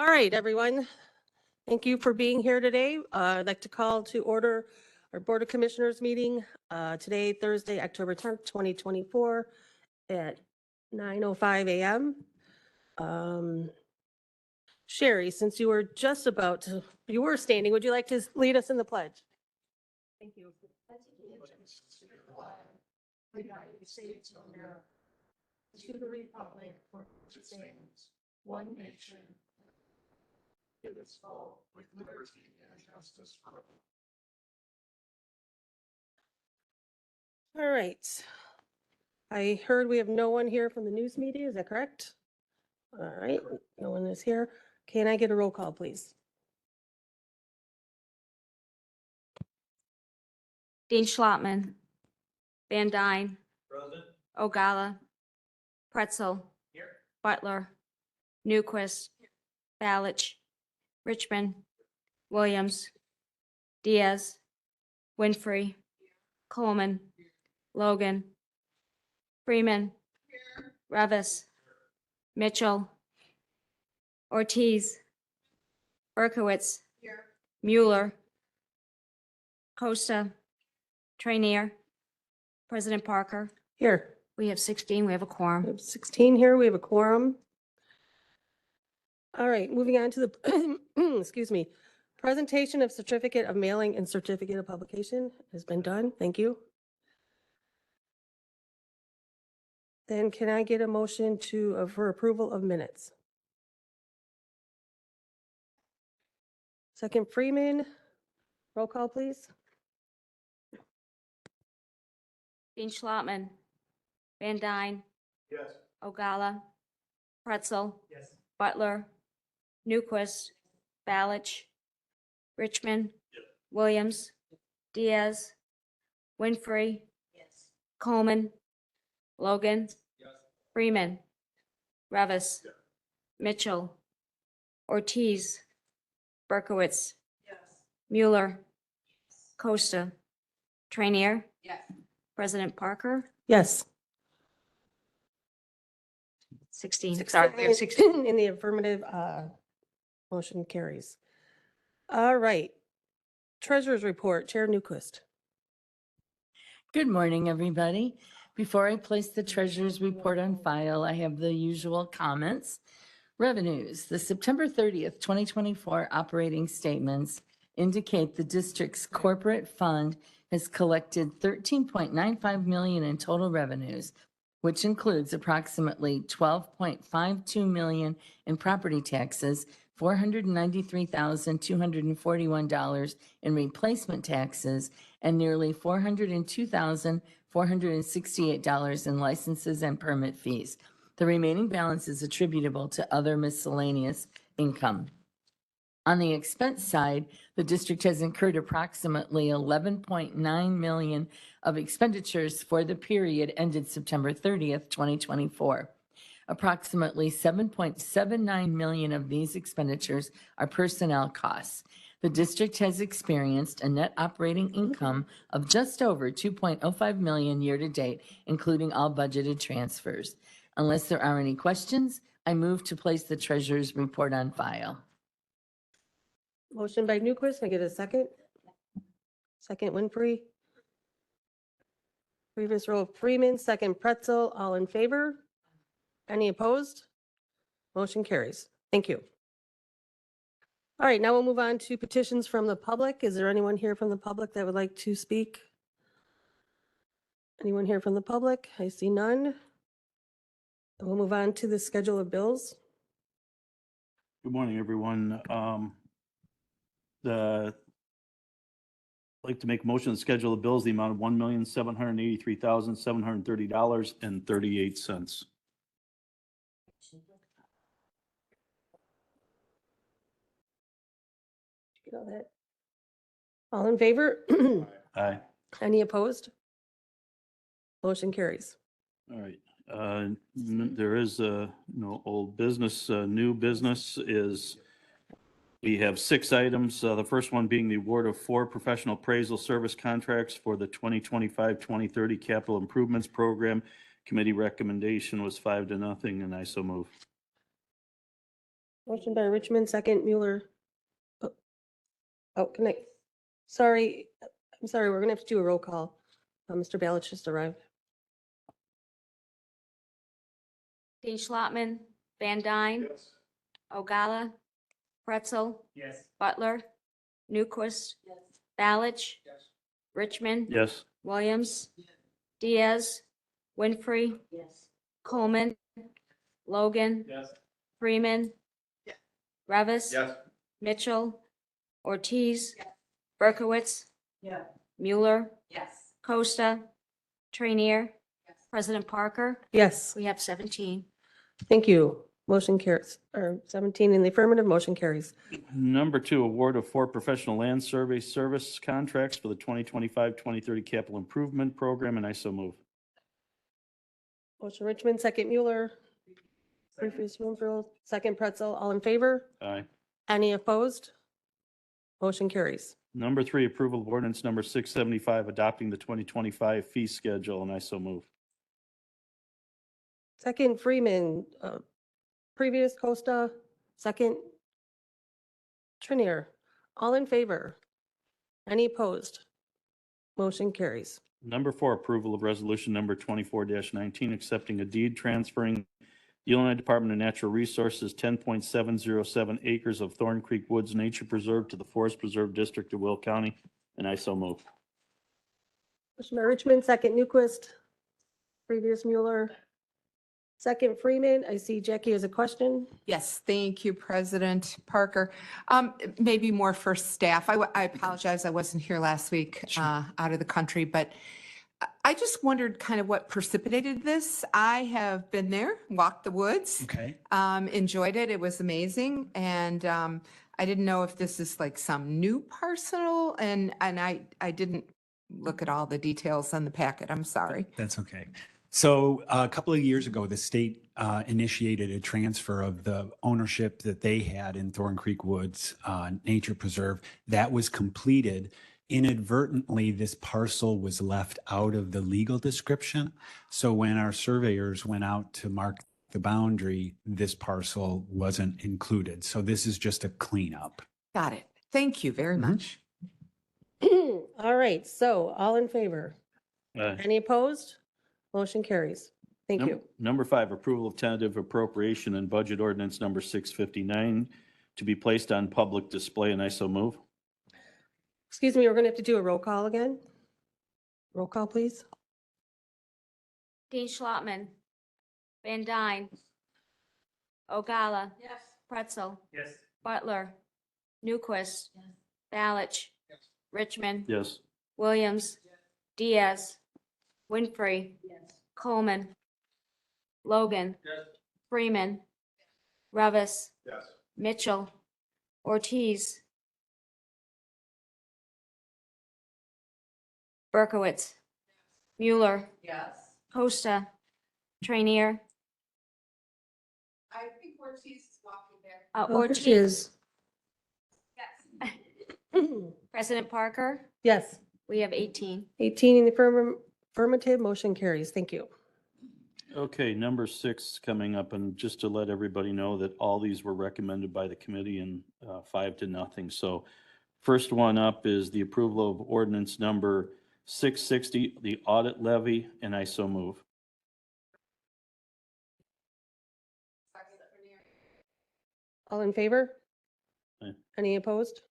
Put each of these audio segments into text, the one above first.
All right, everyone. Thank you for being here today. I'd like to call to order our Board of Commissioners meeting today, Thursday, October 10th, 2024 at 9:05 a.m. Sherry, since you were just about to, you were standing, would you like to lead us in the pledge? Thank you. United States of America, to the republic for which it stands, one nation, indivisible, with liberty and justice for all. All right. I heard we have no one here from the news media. Is that correct? All right, no one is here. Can I get a roll call, please? Dean Schlottman. Van Dyne. Ogala. Pretzel. Butler. Newquist. Balich. Richmond. Williams. Diaz. Winfrey. Coleman. Logan. Freeman. Revis. Mitchell. Ortiz. Berkowitz. Mueller. Costa. Trainier. President Parker. Here. We have 16. We have a We quorum. have 16 here. We have a quorum. All right, moving on to the, excuse me, presentation of certificate of mailing and certificate of publication has been done. Thank you. Then can I get a motion for approval of minutes? Second Freeman, roll call, please. Dean Schlottman. Van Dyne. Yes. Ogala. Pretzel. Yes. Butler. Newquist. Balich. Richmond. Williams. Diaz. Winfrey. Coleman. Logan. Freeman. Revis. Mitchell. Ortiz. Berkowitz. Mueller. Costa. Trainier. President Parker. Yes. 16. Sorry, we have 16. In the affirmative, motion carries. All right. Treasurer's report, Chair Newquist. Good morning, everybody. Before I place the treasurer's report on file, I have the usual comments. Revenues, the September 30th, 2024 operating statements indicate the district's corporate fund has collected $13.95 million in total revenues, which includes approximately $12.52 million in property taxes, $493,241 in replacement taxes, and nearly $402,468 in licenses and permit fees. The remaining balance is attributable to other miscellaneous income. On the expense side, the district has incurred approximately $11.9 million of expenditures for the period ended September 30th, 2024. Approximately $7.79 million of these expenditures are personnel costs. The district has experienced a net operating income of just over $2.05 million year-to-date, including all budgeted transfers. Unless there are any questions, I move to place the treasurer's report on file. Motion by Newquist, can I get a second? Second Winfrey. Previous row Freeman, second Pretzel, all in favor? Any opposed? Motion carries. Thank you. All right, now we'll move on to petitions from the public. Is there anyone here from the public that would like to speak? Anyone here from the public? I see none. We'll move on to the schedule of bills. Good morning, everyone. I'd like to make a motion to schedule the bills, the amount of $1,783,730.38. Get all that? All in favor? Aye. Any opposed? Motion carries. All right. There is no old business. New business is, we have 6 items. The first one being the award of 4 professional appraisal service contracts for the 2025-2030 capital improvements program. Committee recommendation was 5-0, and I so move. Motion by Richmond, second Mueller. Oh, can I, sorry, I'm sorry, we're gonna have to do a roll call. Mr. Balich just arrived. Dean Schlottman, Van Dyne. Ogala. Pretzel. Yes. Butler. Newquist. Balich. Richmond. Yes. Williams. Diaz. Winfrey. Coleman. Logan. Yes. Freeman. Revis. Mitchell. Ortiz. Berkowitz. Yeah. Mueller. Yes. Costa. Trainier. President Parker. Yes, We have 17. thank you. Motion carries, or 17 in the affirmative, motion carries. Number 2, award of 4 professional land survey service contracts for the 2025-2030 capital improvement program, and I so move. Motion Richmond, second Mueller. Previous Winfield, second Pretzel, all in favor? Aye. Any opposed? Motion carries. Number 3, approval of ordinance number 675, adopting the 2025 fee schedule, and I so move. Second Freeman, previous Costa, second Trinier, all in favor? Any opposed? Motion carries. Number 4, approval of resolution number 24-19, accepting a deed transferring the Illinois Department of Natural Resources 10.707 acres of Thorn Creek Woods Nature Preserve to the Forest Preserve District of Will County, and I so move. Motion by Richmond, second Newquist, previous Mueller, second Freeman. I see Jackie has a question. Yes, thank you, President Parker. Maybe more for staff. I apologize, I wasn't here last week, out of the country, but I just wondered kind of what precipitated this. I have been there, walked the woods. Okay. Enjoyed it. It was amazing. And I didn't know if this is like some new parcel, and I didn't look at all the details on the packet. I'm sorry. That's okay. So a couple of years ago, the state initiated a transfer of the ownership that they had in Thorn Creek Woods Nature Preserve. That was completed. Inadvertently, this parcel was left out of the legal description. So when our surveyors went out to mark the boundary, this parcel wasn't included. So this is just a cleanup. Got it. Thank you very much. All right, so all in favor? Aye. Any opposed? Motion carries. Thank you. Number 5, approval of tentative appropriation and budget ordinance number 659 to be placed on public display, and I so move. Excuse me, we're going to have to do a roll call again. Roll call, please. Dean Schlottman. Van Dyne. Ogala. Yes. Pretzel. Yes. Butler. Newquist. Balich. Richmond. Yes. Williams. Diaz. Winfrey. Coleman. Logan. Freeman. Revis. Mitchell. Ortiz. Berkowitz. Mueller. Yes. Costa. Trainier. I think Ortiz is walking there. Oh, there she Ortiz. Yes. President Parker. Yes, We have 18. 18 in the affirmative, motion carries. Thank you. Okay, number 6 coming up, and just to let everybody know that all these were recommended by the committee and 5-0. So first one up is the approval of ordinance number 660, the audit levy, and I so move. All in favor? Aye. Any opposed?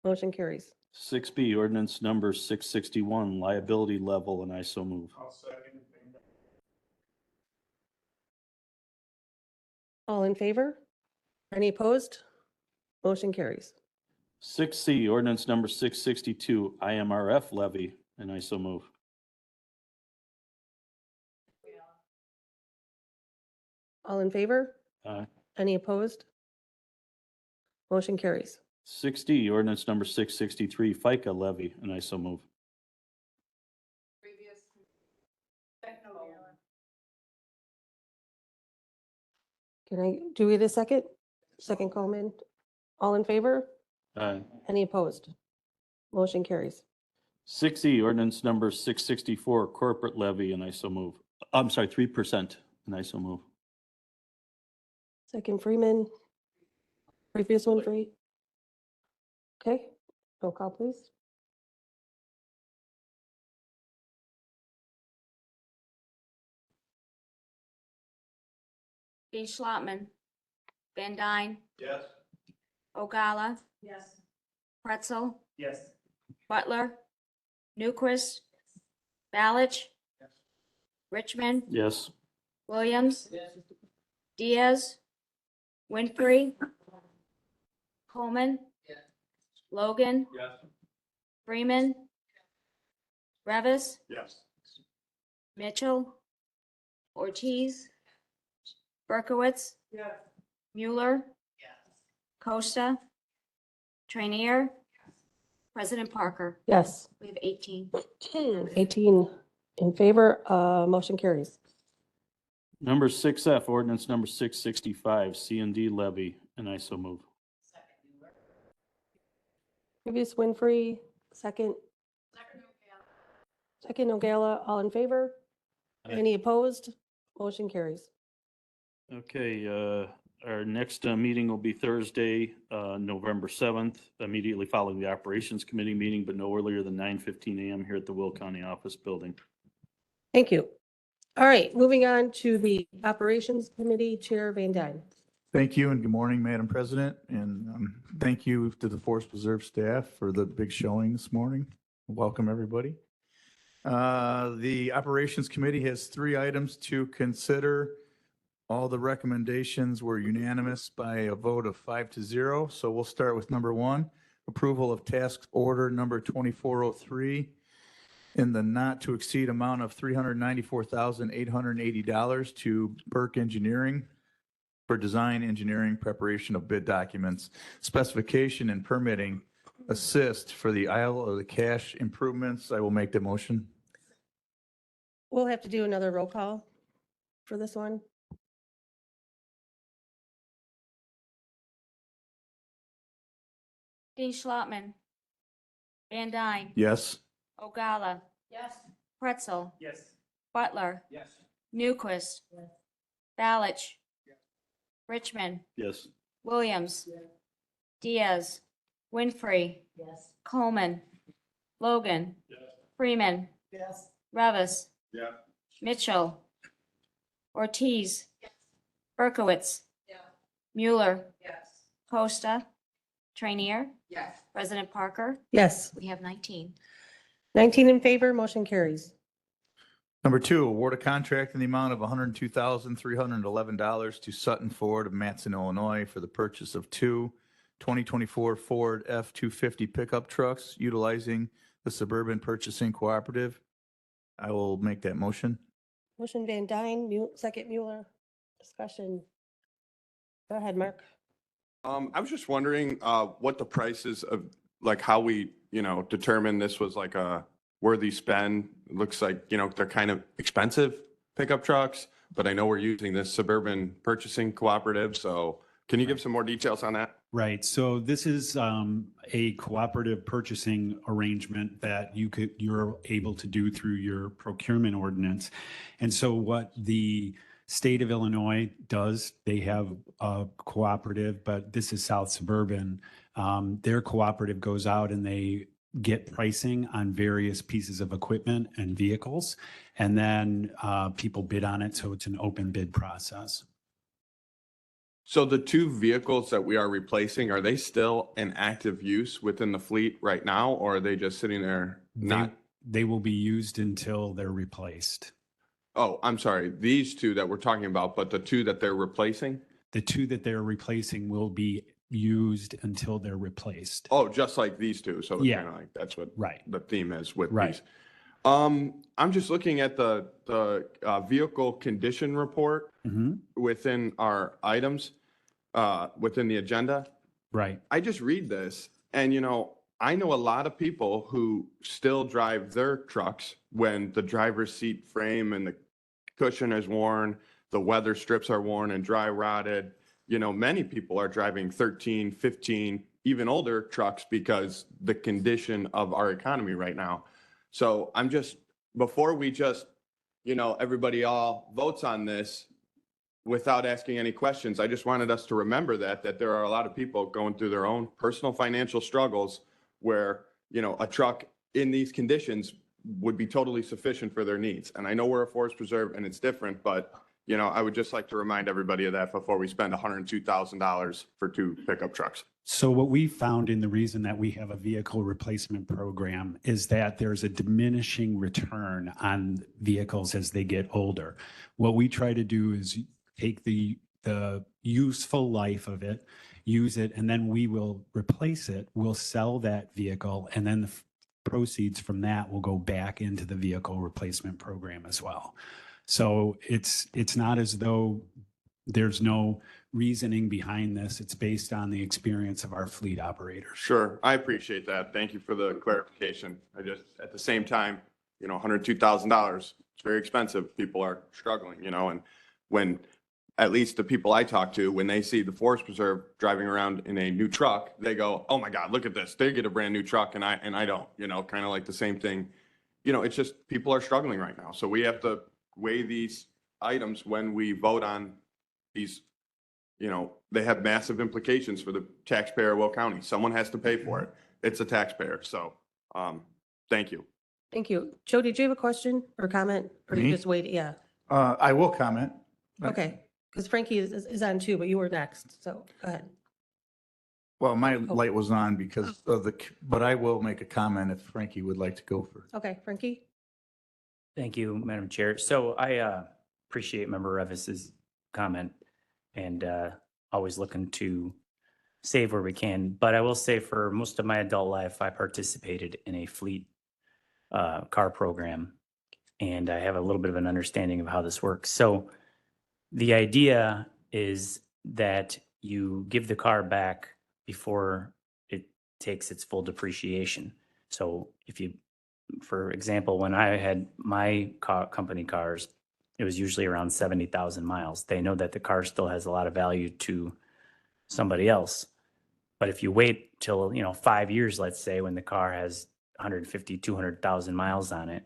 Motion carries. 6B, ordinance number 661, liability level, and I so move. All in favor? Any opposed? Motion carries. 6C, ordinance number 662, IMRF levy, and I so move. All in favor? Aye. Any opposed? Motion carries. 6D, ordinance number 663, FICA levy, and I so move. Do we get a second? Second Coleman. All in favor? Aye. Any opposed? Motion carries. 6E, ordinance number 664, corporate levy, and I so move. I'm sorry, 3%, and I so move. Second Freeman. Previous one free? Okay, roll call, please. Dean Schlotman. Van Dyne. Yes. Ogala. Yes. Pretzel. Yes. Butler. Newquist. Balich. Richmond. Yes. Williams. Diaz. Winfrey. Coleman. Logan. Yes. Freeman. Revis. Yes. Mitchell. Ortiz. Berkowitz. Mueller. Costa. Trainier. President Parker. Yes. We have 18. 18 in favor, motion carries. Number 6F, ordinance number 665, C and D levy, and I so move. Previous Winfrey, second. Second Nogala, all in favor? Aye. Any opposed? Motion carries. Okay, our next meeting will be Thursday, November 7th, immediately following the Operations Committee meeting, but no earlier than 9:15 a.m. here at the Will County Office Building. Thank you. All right, moving on to the Operations Committee, Chair Van Dyne. Thank you and good morning, Madam President. And thank you to the Forest Preserve staff for the big showing this morning. Welcome, everybody. The Operations Committee has 3 items to consider. All the recommendations were unanimous by a vote of 5-0. So we'll start with number 1, approval of task order number 2403 in the not to exceed amount of $394,880 to Burke Engineering for design, engineering, preparation of bid documents, specification and permitting assist for the Isle of the Cache improvements. I will make the motion. We'll have to do another roll call for this one. Dean Schlotman. Van Dyne. Yes. Ogala. Yes. Pretzel. Yes. Butler. Yes. Newquist. Balich. Richmond. Yes. Williams. Diaz. Winfrey. Yes. Coleman. Logan. Freeman. Yes. Revis. Yeah. Mitchell. Ortiz. Berkowitz. Mueller. Yes. Costa. Trainier. Yes. President Parker. Yes, We have 19. 19 in favor, motion carries. Number 2, award a contract in the amount of $102,311 to Sutton Ford of Matson, Illinois for the purchase of 2 2024 Ford F-250 pickup trucks utilizing the Suburban Purchasing Cooperative. I will make that motion. Motion Van Dyne, second Mueller. Discussion. Go ahead, Mark. I was just wondering, what the prices of, like, how we, determine this was like a worthy spend. It looks like, they're kind of expensive pickup trucks, but I know we're using this Suburban Purchasing Cooperative. So can you give some more details on that? Right. So this is a cooperative purchasing arrangement that you're able to do through your procurement ordinance. And so what the state of Illinois does, they have a cooperative, but this is South Suburban. Their cooperative goes out and they get pricing on various pieces of equipment and vehicles, and then people bid on it. So it's an open bid process. So the 2 vehicles that we are replacing, are they still in active use within the fleet right now, or are they just sitting there not? They will be used until they're replaced. Oh, I'm sorry. These 2 that we're talking about, but the 2 that they're replacing? The 2 that they're replacing will be used until they're replaced. Oh, just like these 2. So it's Yeah. kind of like, that's what Right. the theme is with Right. these. I'm just looking at the vehicle condition report Mhm. within our items, within the agenda. Right. I just read this and, I know a lot of people who still drive their trucks when the driver's seat frame and the cushion is worn, the weather strips are worn and dry rotted. Many people are driving 13, 15, even older trucks because the condition of our economy right now. So I'm just, before we just, everybody all votes on this, without asking any questions, I just wanted us to remember that there are a lot of people going through their own personal financial struggles where, you know, a truck in these conditions would be totally sufficient for their needs. And I know we're a forest preserve and it's different, but, you know, I would just like to remind everybody of that before we spend $102,000 for 2 pickup trucks. So what we found in the reason that we have a vehicle replacement program is that there's a diminishing return on vehicles as they get older. What we try to do is take the useful life of it, use it, and then we will replace it. We'll sell that vehicle, and then the proceeds from that will go back into the vehicle replacement program as well. So it's not as though there's no reasoning behind this. It's based on the experience of our fleet operators. Sure, I appreciate that. Thank you for the clarification. I just, at the same time, you know, $102,000, it's very expensive. People are struggling, you know, and when, at least the people I talk to, when they see the Forest Preserve driving around in a new truck, they go, oh my God, look at this. They get a brand new truck and I don't, you know, kind of like the same thing. You know, it's just, people are struggling right now. So we have to weigh these items when we vote on these. You know, they have massive implications for the taxpayer of Will County. Someone has to pay for it. It's a taxpayer. So, thank you. Thank you. Joe, did you have a question or comment? Or you Me? just wait? Yeah. I will comment. Okay. Because Frankie is on too, but you were next. So go ahead. Well, my light was on because of but I will make a comment if Frankie would like to go for. Okay, Frankie? Thank you, Madam Chair. So I appreciate Member Revis's comment and always looking to save where we can. But I will say for most of my adult life, I participated in a fleet car program, and I have a little bit of an understanding of how this works. So the idea is that you give the car back before it takes its full depreciation. So if you, for example, when I had my company cars, it was usually around 70,000 miles. They know that the car still has a lot of value to somebody else. But if you wait till, 5 years, let's say, when the car has 150, 200,000 miles on it,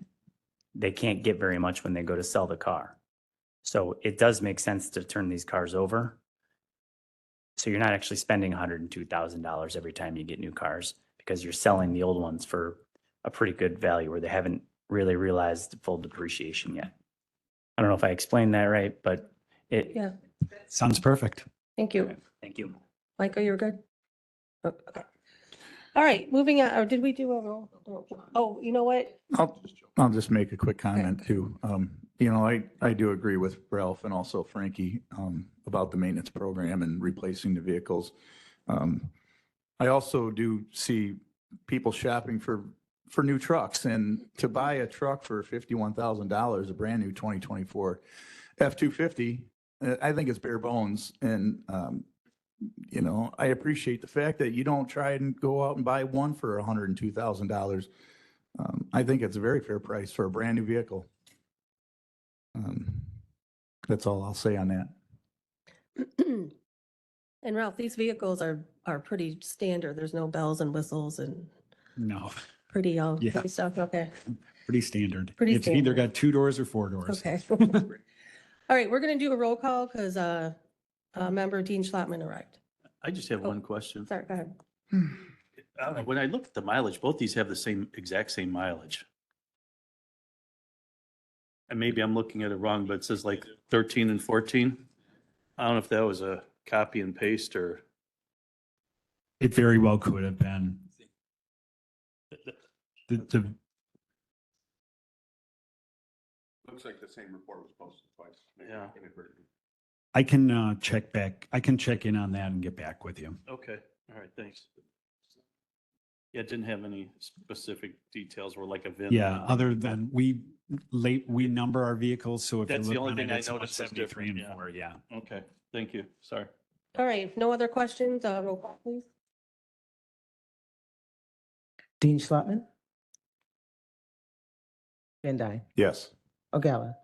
they can't get very much when they go to sell the car. So it does make sense to turn these cars over. So you're not actually spending $102,000 every time you get new cars because you're selling the old ones for a pretty good value where they haven't really realized full depreciation yet. I don't know if I explained that right, but Yeah, Sounds perfect. thank you. Thank you. Michael, you're good? Okay. All right, moving on. Or did we do a roll? Oh, you know what? I'll just make a quick comment too. You know, I do agree with Ralph and also Frankie about the maintenance program and replacing the vehicles. I also do see people shopping for new trucks, and to buy a truck for $51,000, a brand new 2024 F-250, I think it's bare bones. And, you know, I appreciate the fact that you don't try and go out and buy one for $102,000. I think it's a very fair price for a brand new vehicle. That's all I'll say on that. And Ralph, these vehicles are pretty standard. There's no bells and whistles and No, pretty, Yeah. pretty stuff. Okay, pretty standard. Pretty It's either standard. got 2 doors or 4 doors. okay. All right, we're going to do a roll call because member Dean Schlattman arrived. I just have one question. Sorry, go ahead. When I look at the mileage, both these have the exact same mileage. And maybe I'm looking at it wrong, but it says like 13 and 14. I don't know if that was a copy and paste or. It very well could have been. The Looks like the same report was posted twice. Maybe Yeah. inadvertently. I can check back. I can check in on that and get back with you. Okay, all right, thanks. Yeah, it didn't have any specific details or like a VIN. Yeah, other than we number our vehicles, so if you That's the look only on thing it, I it's noticed is 73 and different, 4, yeah. Okay, thank you, sorry. All right, if no other questions, roll call, please. Dean Schlattman. Van Dyne. Yes. O'Gallagher.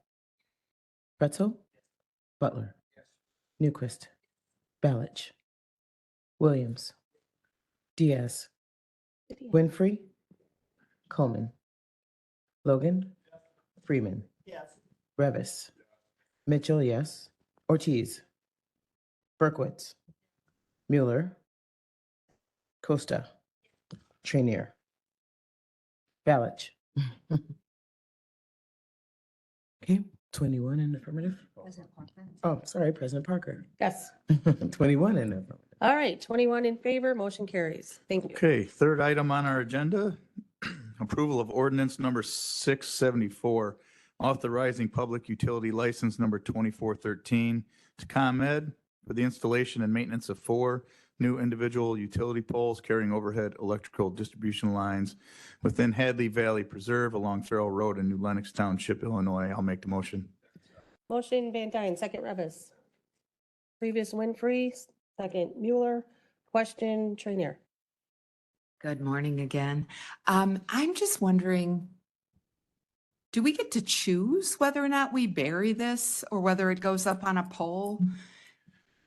Pretzel. Butler. Newquist. Balich. Williams. Diaz. Winfrey. Coleman. Logan. Freeman. Yes. Revis. Mitchell, yes. Ortiz, Berkowitz, Mueller, Costa, Trainier, Balich. Okay, 21 in affirmative. Oh, sorry, President Parker. Yes. 21 in affirmative. All right, 21 in favor, motion carries. Thank you. Okay, third item on our agenda, approval of ordinance number 674, authorizing public utility license number 2413 to ComEd for the installation and maintenance of 4 new individual utility poles carrying overhead electrical distribution lines within Hadley Valley Preserve along Farrell Road in New Lenox Township, Illinois. I'll make the motion. Motion Van Dyne, second Revis. Previous Winfrey, second Mueller. Question Trainier. Good morning again. I'm just wondering, do we get to choose whether or not we bury this or whether it goes up on a pole?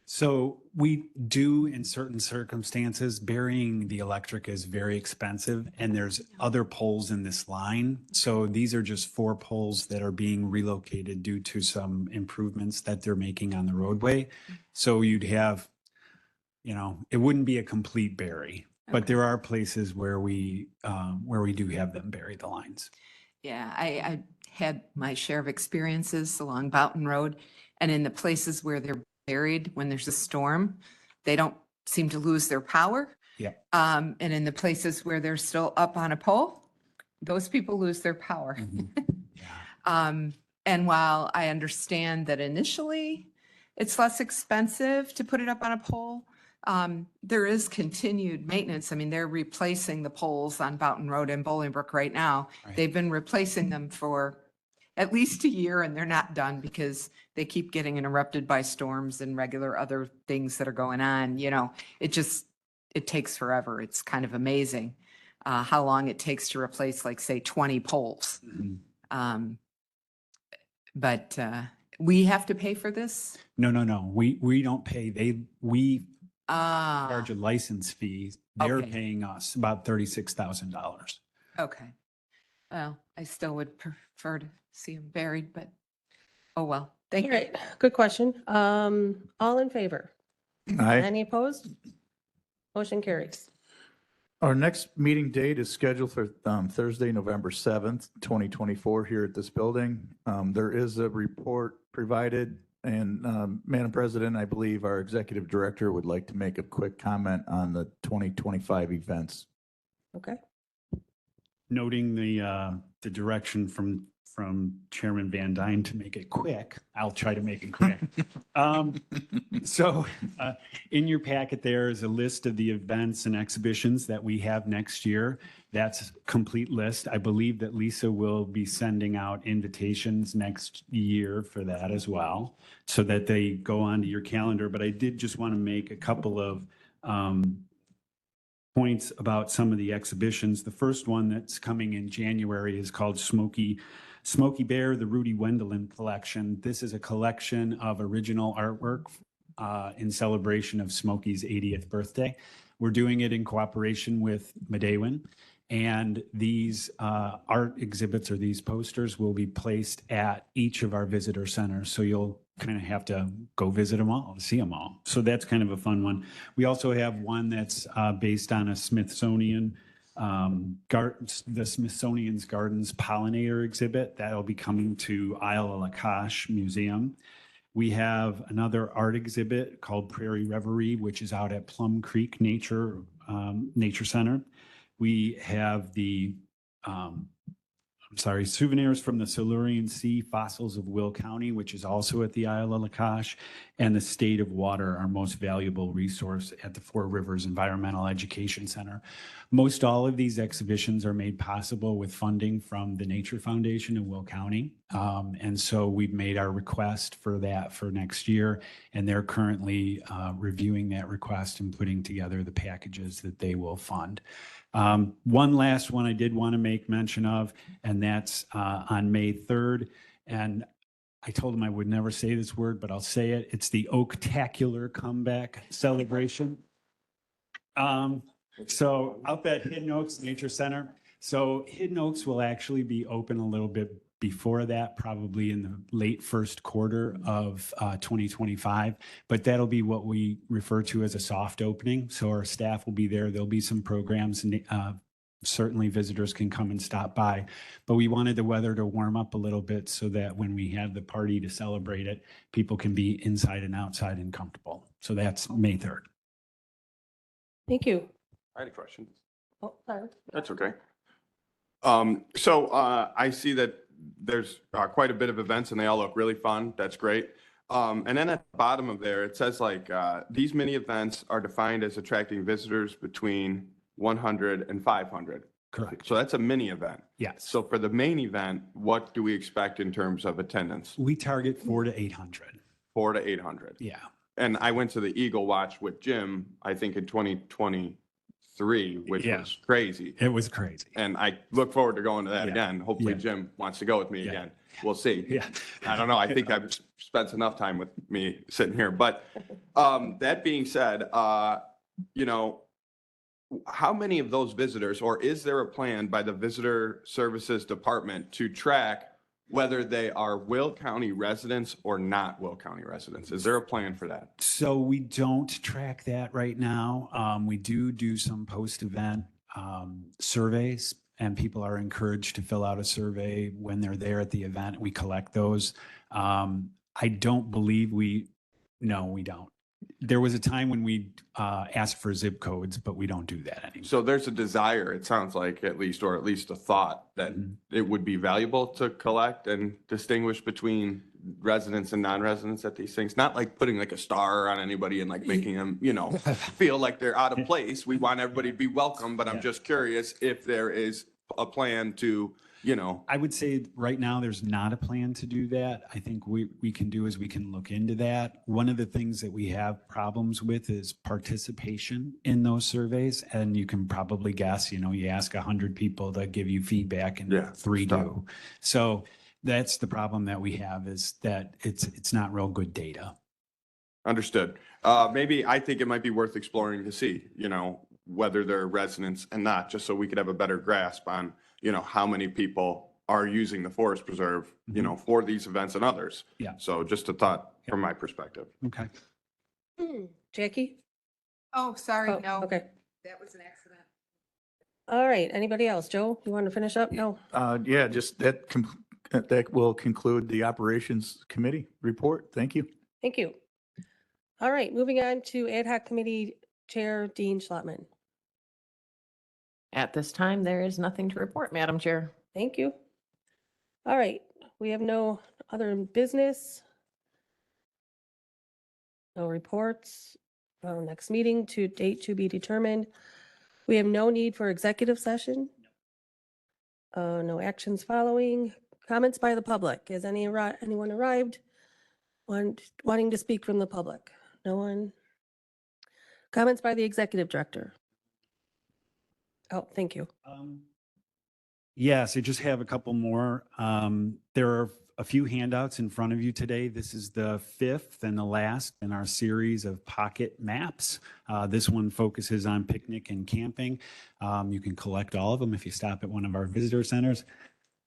So we do in certain circumstances, burying the electric is very expensive and there's other poles in this line. So these are just 4 poles that are being relocated due to some improvements that they're making on the roadway. So you'd have, it wouldn't be a complete bury, but there are places where we do have them bury the lines. Yeah, I had my share of experiences along Boughton Road, and in the places where they're buried when there's a storm, they don't seem to lose their power. Yeah. And in the places where they're still up on a pole, those people lose their power. And while I understand that initially it's less expensive to put it up on a pole, there is continued maintenance. I mean, they're replacing the poles on Boughton Road in Bolingbrook right now. Right. They've been replacing them for at least a year and they're not done because they keep getting interrupted by storms and regular other things that are going on. It takes forever. It's kind of amazing how long it takes to replace, like, say, 20 poles. But we have to pay for this? No. We don't pay. We Ah, charge a license fee. They're Okay. paying us about $36,000. okay. Well, I still would prefer to see them buried, but oh well. Thank All you. right, good question. All in favor? Aye. Any opposed? Motion carries. Our next meeting date is scheduled for Thursday, November 7th, 2024, here at this building. There is a report provided, and Madam President, I believe our Executive Director would like to make a quick comment on the 2025 events. Okay. Noting the direction from Chairman Van Dyne to make it quick, I'll try to make it quick. So in your packet, there is a list of the events and exhibitions that we have next year. That's a complete list. I believe that Lisa will be sending out invitations next year for that as well, so that they go onto your calendar. But I did just want to make a couple of points about some of the exhibitions. The first one that's coming in January is called Smokey Bear, the Rudy Wendelin Collection. This is a collection of original artwork in celebration of Smokey's 80th birthday. We're doing it in cooperation with Medewin. And these art exhibits or these posters will be placed at each of our visitor centers. So you'll kind of have to go visit them all, see them all. So that's kind of a fun one. We also have one that's based on a Smithsonian the Smithsonian's Gardens Pollinator exhibit that'll be coming to Isle of Lakash Museum. We have another art exhibit called Prairie Reverie, which is out at Plum Creek Nature Center. We have the souvenirs from the Silurian Sea, fossils of Will County, which is also at the Isle of Lakash, and the State of Water, our most valuable resource at the Four Rivers Environmental Education Center. Most all of these exhibitions are made possible with funding from the Nature Foundation in Will County. And so we've made our request for that for next year, and they're currently reviewing that request and putting together the packages that they will fund. One last one I did want to make mention of, and that's on May 3rd. And I told him I would never say this word, but I'll say it. It's the Oaktacular Comeback Celebration. So out at Hidden Oaks Nature Center. So Hidden Oaks will actually be open a little bit before that, probably in the late first quarter of 2025. But that'll be what we refer to as a soft opening. So our staff will be there. There'll be some programs, and certainly visitors can come and stop by. But we wanted the weather to warm up a little bit so that when we have the party to celebrate it, people can be inside and outside and comfortable. So that's May 3rd. Thank you. I had a question. Oh, sorry. That's okay. I see that there's quite a bit of events and they all look really fun. That's great. And then at the bottom of there, it says like, these mini events are defined as attracting visitors between 100 and 500. Correct. So that's a mini event. Yes. So for the main event, what do we expect in terms of attendance? We target 400 to 800. 400 to 800. Yeah. And I went to the Eagle Watch with Jim, I think in 2023, which Yeah. was crazy. It was crazy. And I look forward to going to that Yeah. again. Hopefully Yeah. Jim wants to go with me Yeah. again. We'll see. Yeah. I don't know. I think I've spent enough time with me sitting here. But that being said, you know, how many of those visitors, or is there a plan by the Visitor Services Department to track whether they are Will County residents or not Will County residents? Is there a plan for that? So we don't track that right now. We do some post-event surveys, and people are encouraged to fill out a survey when they're there at the event. We collect those. I don't believe no, we don't. There was a time when we asked for zip codes, but we don't do that anymore. So there's a desire, it sounds like, at least, or at least a thought that it would be valuable to collect and distinguish between residents and non-residents at these things. Not like putting like a star on anybody and like making them, you know, feel like they're out of place. We want everybody to be welcome, but I'm just curious if there is a plan to, you know. I would say right now, there's not a plan to do that. I think we can do is we can look into that. One of the things that we have problems with is participation in those surveys. And you can probably guess, you know, you ask 100 people to give you feedback and Yeah, 3 stop. do. So that's the problem that we have, is that it's not real good data. Understood. Maybe I think it might be worth exploring to see, you know, whether they're residents and not, just so we could have a better grasp on, you know, how many people are using the forest preserve, you know, for these events and others. Yeah. So just a thought from my perspective. Okay. Jackie? Oh, sorry, Oh, no. okay. That was an accident. All right. Anybody else? Joe, you want to finish up? No. Yeah, just that will conclude the Operations Committee report. Thank you. Thank you. All right, moving on to Ad hoc Committee Chair Dean Schlottman. At this time, there is nothing to report, Madam Chair. Thank you. All right, we have no other business. No reports. Next meeting to date to be determined. We have no need for executive session. No actions following. Comments by the public. Has anyone arrived wanting to speak from the public? No one? Comments by the executive director. Oh, thank you. Yes, I just have a couple more. There are a few handouts in front of you today. This is the 5th and the last in our series of pocket maps. This one focuses on picnic and camping. You can collect all of them if you stop at one of our visitor centers.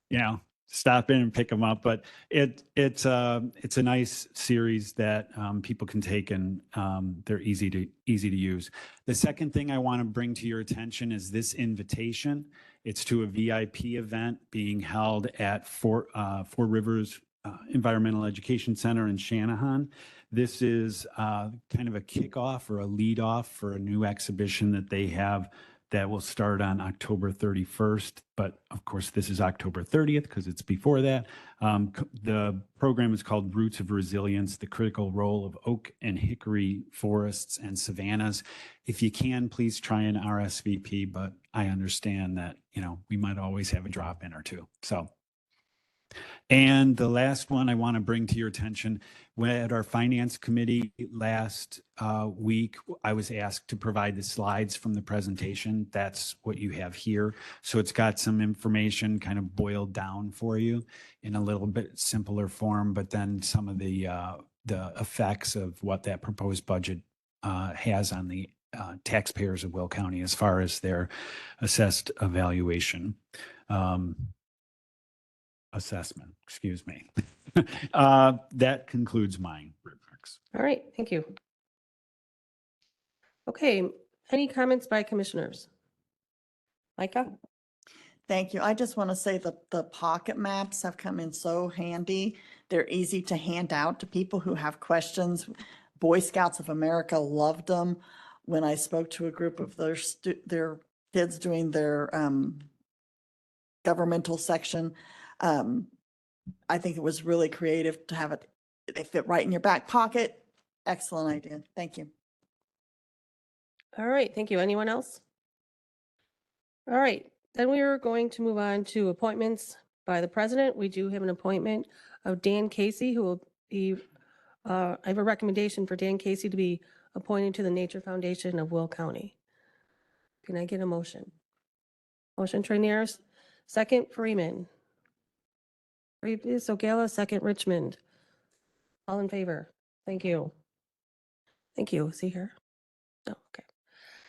You know, stop in and pick them up. But it's a nice series that people can take, and they're easy to use. The second thing I want to bring to your attention is this invitation. It's to a VIP event being held at Four Rivers Environmental Education Center in Shanahan. This is kind of a kickoff or a lead off for a new exhibition that they have that will start on October 31st. But of course, this is October 30th because it's before that. The program is called Roots of Resilience, the critical role of oak and hickory forests and savannas. If you can, please try an RSVP, but I understand that, you know, we might always have a drop in or two. So, and the last one I want to bring to your attention, at our finance committee last week, I was asked to provide the slides from the presentation. That's what you have here. So it's got some information kind of boiled down for you in a little bit simpler form, but then some of the effects of what that proposed budget has on the taxpayers of Will County as far as their assessed evaluation. assessment, excuse me. That concludes my remarks. All right, thank you. Okay, any comments by commissioners? Micah? Thank you. I just want to say that the pocket maps have come in so handy. They're easy to hand out to people who have questions. Boy Scouts of America loved them. When I spoke to a group of their kids doing their governmental section, I think it was really creative to have it. They fit right in your back pocket. Excellent idea. Thank you. All right, thank you. Anyone else? All right, then we are going to move on to appointments by the president. We do have an appointment of Dan Casey, who will be, I have a recommendation for Dan Casey to be appointed to the Nature Foundation of Will County. Can I get a motion? Motion Trainiers, second Freeman. Previous O'Gala, second Richmond. All in favor? Thank you. Thank you. Is he here? No, okay.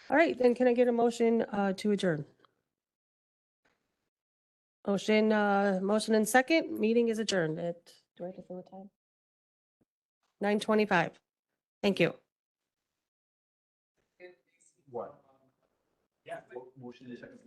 All right, then can I get a motion to adjourn? Motion and second, meeting is adjourned at, do I have to say what time? 9:25. Thank you. What? Yeah, motion is second.